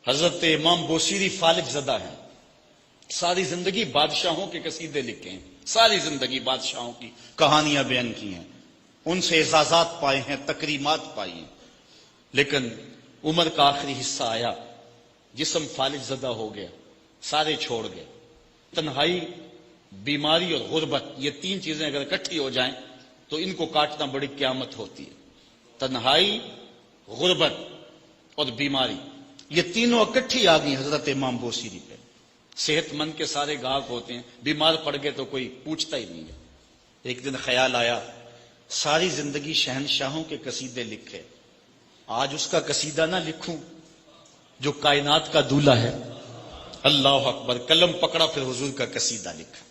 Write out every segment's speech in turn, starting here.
حضرت امام بوصیری فالج زدہ ہیں، ساری زندگی بادشاہوں کے قصیدے لکھے ہیں، ساری زندگی بادشاہوں کی کہانیاں بیان کی ہیں، ان سے اعزازات پائے ہیں، تکریمات پائی ہیں، لیکن عمر کا آخری حصہ آیا، جسم فالج زدہ ہو گیا، سارے چھوڑ گئے۔ تنہائی، بیماری اور غربت، یہ تین چیزیں اگر اکٹھی ہو جائیں تو ان کو کاٹنا بڑی قیامت ہوتی ہے۔ تنہائی، غربت اور بیماری، یہ تینوں اکٹھی آ گئی حضرت امام بوصیری پہ۔ صحت مند کے سارے گاہک ہوتے ہیں، بیمار پڑ گئے تو کوئی پوچھتا ہی نہیں ہے۔ ایک دن خیال آیا، ساری زندگی شہنشاہوں کے قصیدے لکھے، آج اس کا قصیدہ نہ لکھوں جو کائنات کا دولہ ہے۔ اللہ اکبر، قلم پکڑا، پھر حضور کا قصیدہ لکھا۔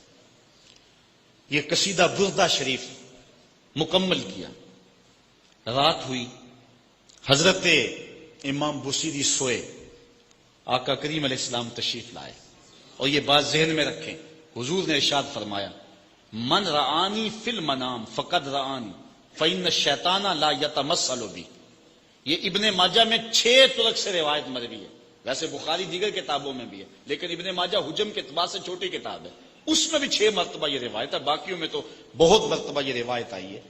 یہ قصیدہ بردہ شریف مکمل کیا۔ رات ہوئی، حضرت امام بوصیری سوئے، آقا کریم علیہ السلام تشریف لائے، اور یہ بات ذہن میں رکھیں، حضور نے ارشاد فرمایا، من رآنی فی المنام فقد رآنی فإن الشیطان لا یتمثل بی۔ یہ ابن ماجہ میں 6 طرق سے روایت مروی ہے، ویسے بخاری دیگر کتابوں میں بھی ہے، لیکن ابن ماجہ حجم کے اعتبار سے چھوٹی کتاب ہے، اس میں بھی 6 مرتبہ یہ روایت ہے، باقیوں میں تو بہت مرتبہ یہ روایت آئی ہے۔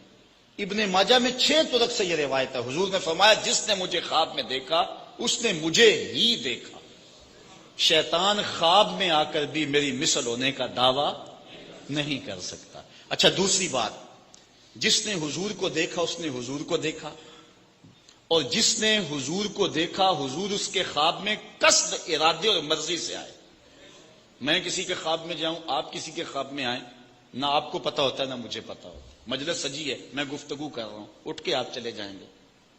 ابن ماجہ میں 6 طرق سے یہ روایت ہے۔ حضور نے فرمایا، جس نے مجھے خواب میں دیکھا اس نے مجھے ہی دیکھا، شیطان خواب میں آ کر بھی میری مثل ہونے کا دعویٰ نہیں کر سکتا۔ اچھا، دوسری بات، جس نے حضور کو دیکھا اس نے حضور کو دیکھا، اور جس نے حضور کو دیکھا حضور اس کے خواب میں قصد، ارادے اور مرضی سے آئے۔ میں کسی کے خواب میں جاؤں، آپ کسی کے خواب میں آئیں، نہ آپ کو پتا ہوتا ہے نہ مجھے پتا ہوتا، مجلس سجی ہے، میں گفتگو کر رہا ہوں، اٹھ کے آپ چلے جائیں گے،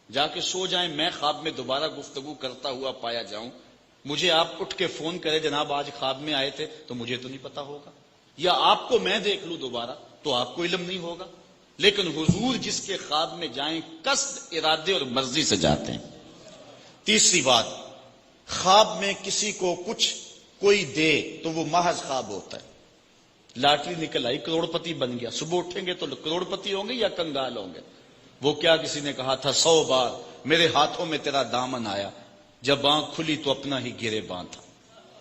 جا کے سو جائیں، میں خواب میں دوبارہ گفتگو کرتا ہوا پایا جاؤں، مجھے آپ اٹھ کے فون کرے، جناب آج خواب میں آئے تھے، تو مجھے تو نہیں پتا ہوگا، یا آپ کو میں دیکھ لوں دوبارہ تو آپ کو علم نہیں ہوگا۔ لیکن حضور جس کے خواب میں جائیں قصد، ارادے اور مرضی سے جاتے ہیں۔ تیسری بات، خواب میں کسی کو کچھ کوئی دے تو وہ محض خواب ہوتا ہے۔ لاٹری نکل آئی، کروڑ پتی بن گیا، صبح اٹھیں گے تو کروڑ پتی ہوں گے یا کنگال ہوں گے؟ وہ کیا کسی نے کہا تھا 100 بار میرے ہاتھوں میں تیرا دامن آیا، جب آنکھ کھلی تو اپنا ہی گریباں تھا۔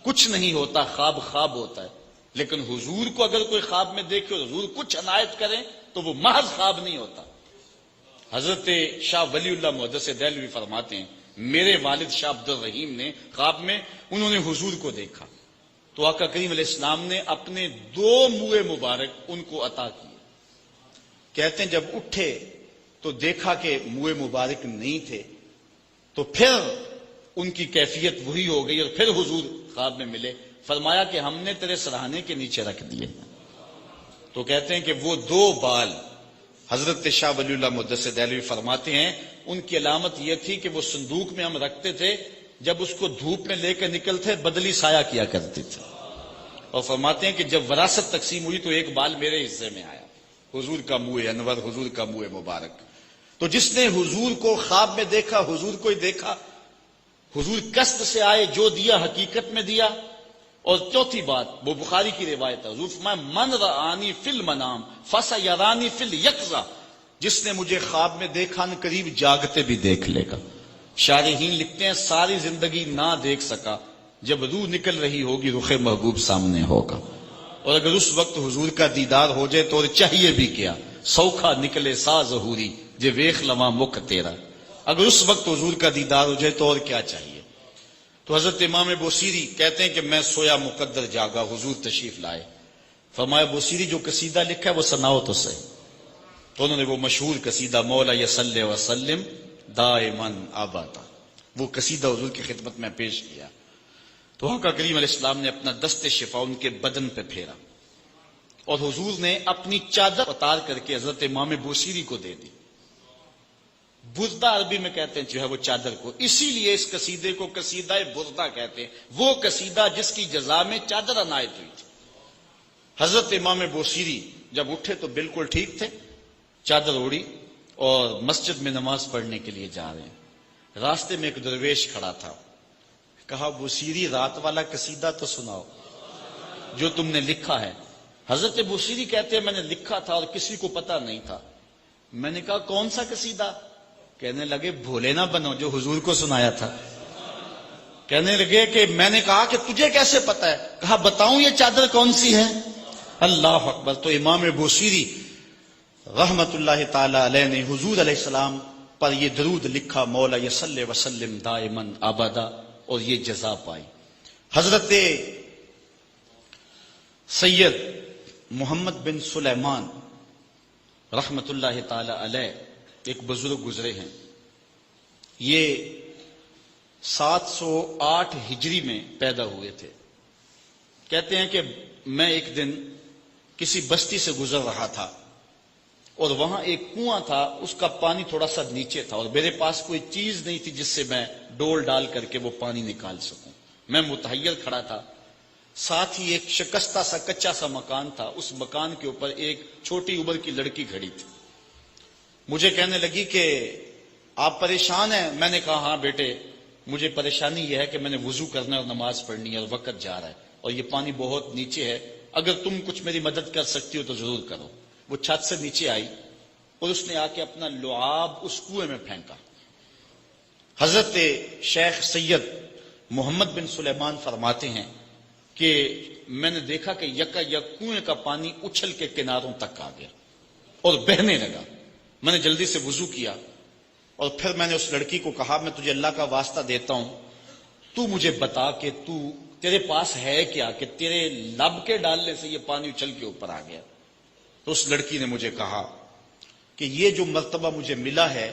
کچھ نہیں ہوتا، خواب خواب ہوتا ہے، لیکن حضور کو اگر کوئی خواب میں دیکھے اور حضور کچھ عنایت کریں تو وہ محض خواب نہیں ہوتا۔ حضرت شاہ ولی اللہ محدث دہلوی فرماتے ہیں، میرے والد شاہ عبد الرحیم نے خواب میں انہوں نے حضور کو دیکھا تو آقا کریم علیہ السلام نے اپنے 2 منہ مبارک ان کو عطا کیے۔ کہتے ہیں جب اٹھے تو دیکھا کہ منہ مبارک نہیں تھے، تو پھر ان کی کیفیت وہی ہو گئی، اور پھر حضور خواب میں ملے، فرمایا کہ ہم نے تیرے سرہانے کے نیچے رکھ دیے۔ تو کہتے ہیں کہ وہ 2 بال حضرت شاہ ولی اللہ محدث دہلوی فرماتے ہیں ان کی علامت یہ تھی کہ وہ صندوق میں ہم رکھتے تھے، جب اس کو دھوپ میں لے کے نکلتے بدلی سایہ کیا کرتے تھے، اور فرماتے ہیں کہ جب وراثت تقسیم ہوئی تو 1 بال میرے حصے میں آیا، حضور کا منہ انور، حضور کا منہ مبارک۔ تو جس نے حضور کو خواب میں دیکھا حضور کو ہی دیکھا، حضور قصد سے آئے، جو دیا حقیقت میں دیا۔ اور چوتھی بات، وہ بخاری کی روایت ہے، حضور فرمایا، من رآنی فی المنام فسیرانی فی الیقظہ، جس نے مجھے خواب میں دیکھا نہ قریب جاگتے بھی دیکھ لے گا۔ شارحین لکھتے ہیں ساری زندگی نہ دیکھ سکا، جب روح نکل رہی ہوگی رخ محبوب سامنے ہوگا، اور اگر اس وقت حضور کا دیدار ہو جائے تو اور چاہیے بھی کیا، سوکھا نکلے سا ظہوری جے ویخ لواں مکھ تیرا، اگر اس وقت حضور کا دیدار ہو جائے تو اور کیا چاہیے۔ تو حضرت امام بوصیری کہتے ہیں کہ میں سویا مقدر جاگا، حضور تشریف لائے، فرمایا بوصیری جو قصیدہ لکھا ہے وہ سناؤ تو صحیح۔ تو انہوں نے وہ مشہور قصیدہ مولا یصلی وسلم دائماً ابدا، وہ قصیدہ حضور کی خدمت میں پیش کیا۔ تو آقا کریم علیہ السلام نے اپنا دست شفا ان کے بدن پہ پھیرا، اور حضور نے اپنی چادر اتار کر کے حضرت امام بوصیری کو دے دی۔ بردہ عربی میں کہتے ہیں جو ہے وہ چادر کو، اسی لیے اس قصیدے کو قصیدہ بردہ کہتے ہیں، وہ قصیدہ جس کی جزا میں چادر عنایت ہوئی تھی۔ حضرت امام بوصیری جب اٹھے تو بالکل ٹھیک تھے، چادر اوڑی اور مسجد میں نماز پڑھنے کے لیے جا رہے ہیں۔ راستے میں ایک درویش کھڑا تھا، کہا بوصیری رات والا قصیدہ تو سناؤ جو تم نے لکھا ہے۔ حضرت بوصیری کہتے ہیں میں نے لکھا تھا اور کسی کو پتا نہیں تھا۔ میں نے کہا کون سا قصیدہ؟ کہنے لگے بھولے نہ بنو جو حضور کو سنایا تھا۔ کہنے لگے کہ میں نے کہا کہ تجھے کیسے پتا ہے؟ کہا بتاؤں یہ چادر کون سی ہے؟ اللہ اکبر! تو امام بوصیری رحمت اللہ تعالی علیہ نے حضور علیہ السلام پر یہ درود لکھا، مولا یصلی وسلم دائماً ابدا، اور یہ جزا پائی۔ حضرت سید محمد بن سلیمان رحمت اللہ تعالی علیہ ایک بزرگ گزرے ہیں، یہ 708 ہجری میں پیدا ہوئے تھے۔ کہتے ہیں کہ میں ایک دن کسی بستی سے گزر رہا تھا اور وہاں ایک کنواں تھا، اس کا پانی تھوڑا سا نیچے تھا، اور میرے پاس کوئی چیز نہیں تھی جس سے میں ڈول ڈال کر کے وہ پانی نکال سکوں۔ میں متحیر کھڑا تھا، ساتھ ہی ایک شکستہ سا کچا سا مکان تھا، اس مکان کے اوپر ایک چھوٹی عمر کی لڑکی کھڑی تھی۔ مجھے کہنے لگی کہ آپ پریشان ہیں؟ میں نے کہا ہاں بیٹے، مجھے پریشانی یہ ہے کہ میں نے وضو کرنا ہے اور نماز پڑھنی ہے اور وقت جا رہا ہے اور یہ پانی بہت نیچے ہے، اگر تم کچھ میری مدد کر سکتی ہو تو ضرور کرو۔ وہ چھت سے نیچے آئی اور اس نے آ کے اپنا لعاب اس کنویں میں پھینکا۔ حضرت شیخ سید محمد بن سلیمان فرماتے ہیں کہ میں نے دیکھا کہ یکا یک کنویں کا پانی اچھل کے کناروں تک آ گیا اور بہنے لگا۔ میں نے جلدی سے وضو کیا اور پھر میں نے اس لڑکی کو کہا میں تجھے اللہ کا واسطہ دیتا ہوں، تو مجھے بتا کہ تیرے پاس ہے کیا کہ تیرے لب کے ڈالنے سے یہ پانی اچھل کے اوپر آ گیا؟ تو اس لڑکی نے مجھے کہا کہ یہ جو مرتبہ مجھے ملا ہے،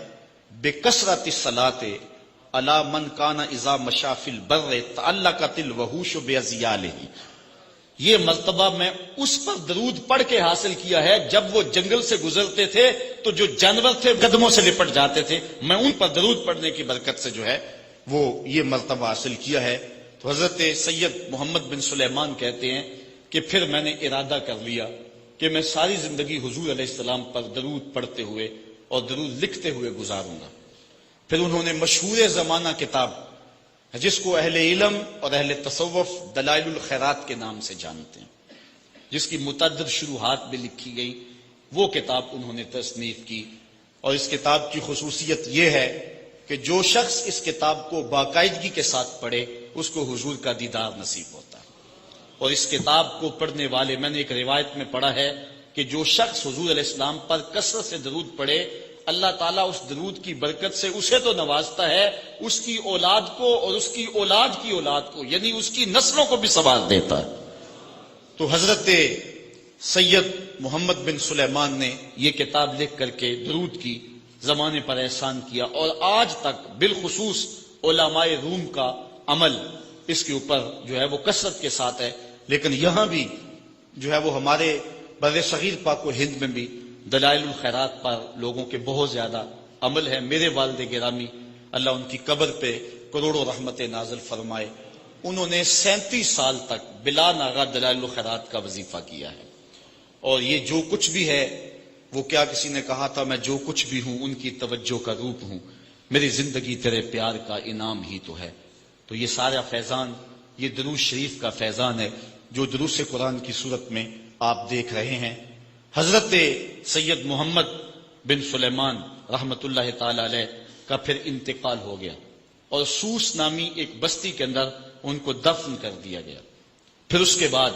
بکثرت الصلاۃ علی من کان اذا مشى فی البر تعلقت الوحوش باذیالہ، یہ مرتبہ میں اس پر درود پڑھ کے حاصل کیا ہے جب وہ جنگل سے گزرتے تھے تو جو جانور تھے قدموں سے لپٹ جاتے تھے، میں ان پر درود پڑھنے کی برکت سے جو ہے وہ یہ مرتبہ حاصل کیا ہے۔ تو حضرت سید محمد بن سلیمان کہتے ہیں کہ پھر میں نے ارادہ کر لیا کہ میں ساری زندگی حضور علیہ السلام پر درود پڑھتے ہوئے اور درود لکھتے ہوئے گزاروں گا۔ پھر انہوں نے مشہور زمانہ کتاب جس کو اہل علم اور اہل تصوف دلائل الخیرات کے نام سے جانتے ہیں، جس کی متعدد شروحات بھی لکھی گئی، وہ کتاب انہوں نے تصنیف کی۔ اور اس کتاب کی خصوصیت یہ ہے کہ جو شخص اس کتاب کو باقاعدگی کے ساتھ پڑھے اس کو حضور کا دیدار نصیب ہوتا ہے۔ اور اس کتاب کو پڑھنے والے، میں نے ایک روایت میں پڑھا ہے کہ جو شخص حضور علیہ السلام پر کثرت سے درود پڑھے، اللہ تعالیٰ اس درود کی برکت سے اسے تو نوازتا ہے، اس کی اولاد کو اور اس کی اولاد کی اولاد کو، یعنی اس کی نسلوں کو بھی ثواب دیتا ہے۔ تو حضرت سید محمد بن سلیمان نے یہ کتاب لکھ کر کے درود کی زمانے پر احسان کیا، اور آج تک بالخصوص علماء روم کا عمل اس کے اوپر جو ہے وہ کثرت کے ساتھ ہے۔ لیکن یہاں بھی جو ہے وہ ہمارے بر صغیر پاک و ہند میں بھی دلائل الخیرات پر لوگوں کے بہت زیادہ عمل ہے۔ میرے والد گرامی اللہ ان کی قبر پہ کروڑوں رحمت نازل فرمائے، انہوں نے 37 سال تک بلا ناغہ دلائل الخیرات کا وظیفہ کیا ہے، اور یہ جو کچھ بھی ہے وہ کیا کسی نے کہا تھا میں جو کچھ بھی ہوں ان کی توجہ کا روپ ہوں، میری زندگی تیرے پیار کا انعام ہی تو ہے۔ تو یہ سارا فیضان یہ درود شریف کا فیضان ہے جو دروس قرآن کی صورت میں آپ دیکھ رہے ہیں۔ حضرت سید محمد بن سلیمان رحمت اللہ تعالی علیہ کا پھر انتقال ہو گیا اور سوس نامی ایک بستی کے اندر ان کو دفن کر دیا گیا۔ پھر اس کے بعد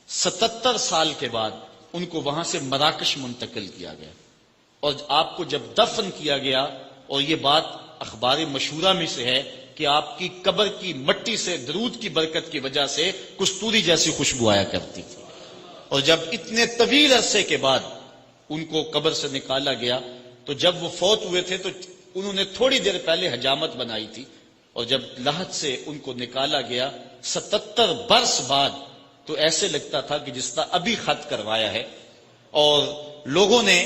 77 سال کے بعد ان کو وہاں سے مراکش منتقل کیا گیا، اور آپ کو جب دفن کیا گیا، اور یہ بات اخبار مشہورہ میں سے ہے کہ آپ کی قبر کی مٹی سے درود کی برکت کی وجہ سے کستوری جیسی خوشبو آیا کرتی تھی، اور جب اتنے طویل عرصے کے بعد ان کو قبر سے نکالا گیا تو جب وہ فوت ہوئے تھے تو انہوں نے تھوڑی دیر پہلے حجامت بنائی تھی، اور جب لحد سے ان کو نکالا گیا 77 برس بعد تو ایسے لگتا تھا کہ جس طرح ابھی خط کروایا ہے، اور لوگوں نے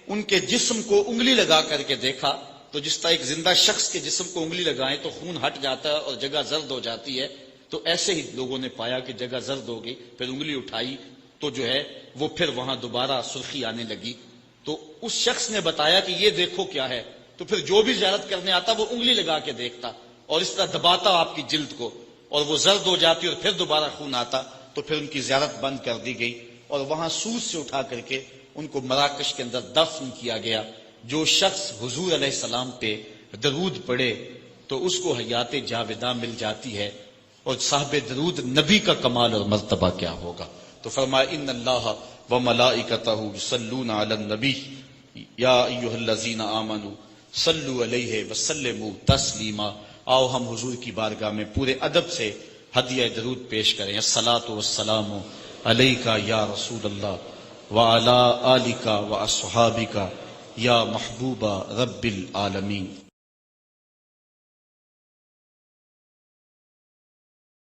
ان کے جسم کو انگلی لگا کر کے دیکھا تو جس طرح ایک زندہ شخص کے جسم کو انگلی لگائیں تو خون ہٹ جاتا ہے اور جگہ زرد ہو جاتی ہے، تو ایسے ہی لوگوں نے پایا کہ جگہ زرد ہو گئی، پھر انگلی اٹھائی تو جو ہے وہ پھر وہاں دوبارہ سرخی آنے لگی۔ تو اس شخص نے بتایا کہ یہ دیکھو کیا ہے، تو پھر جو بھی زیارت کرنے آتا وہ انگلی لگا کے دیکھتا اور اس طرح دباتا آپ کی جلد کو، اور وہ زرد ہو جاتی اور پھر دوبارہ خون آتا، تو پھر ان کی زیارت بند کر دی گئی، اور وہاں سوس سے اٹھا کر کے ان کو مراکش کے اندر دفن کیا گیا۔ جو شخص حضور علیہ السلام پہ درود پڑھے تو اس کو حیات جاوداں مل جاتی ہے، اور صاحب درود نبی کا کمال اور مرتبہ کیا ہوگا؟ تو فرمایا ان اللہ وملائکتہ یصلون علی النبی یا ایھا الذین آمنوا صلوا علیہ وسلموا تسلیما۔ آؤ ہم حضور کی بارگاہ میں پورے ادب سے ہدیہ درود پیش کریں۔ الصلاۃ والسلام علیک یا رسول اللہ وعلی آلک واصحابک یا محبوب رب العالمین۔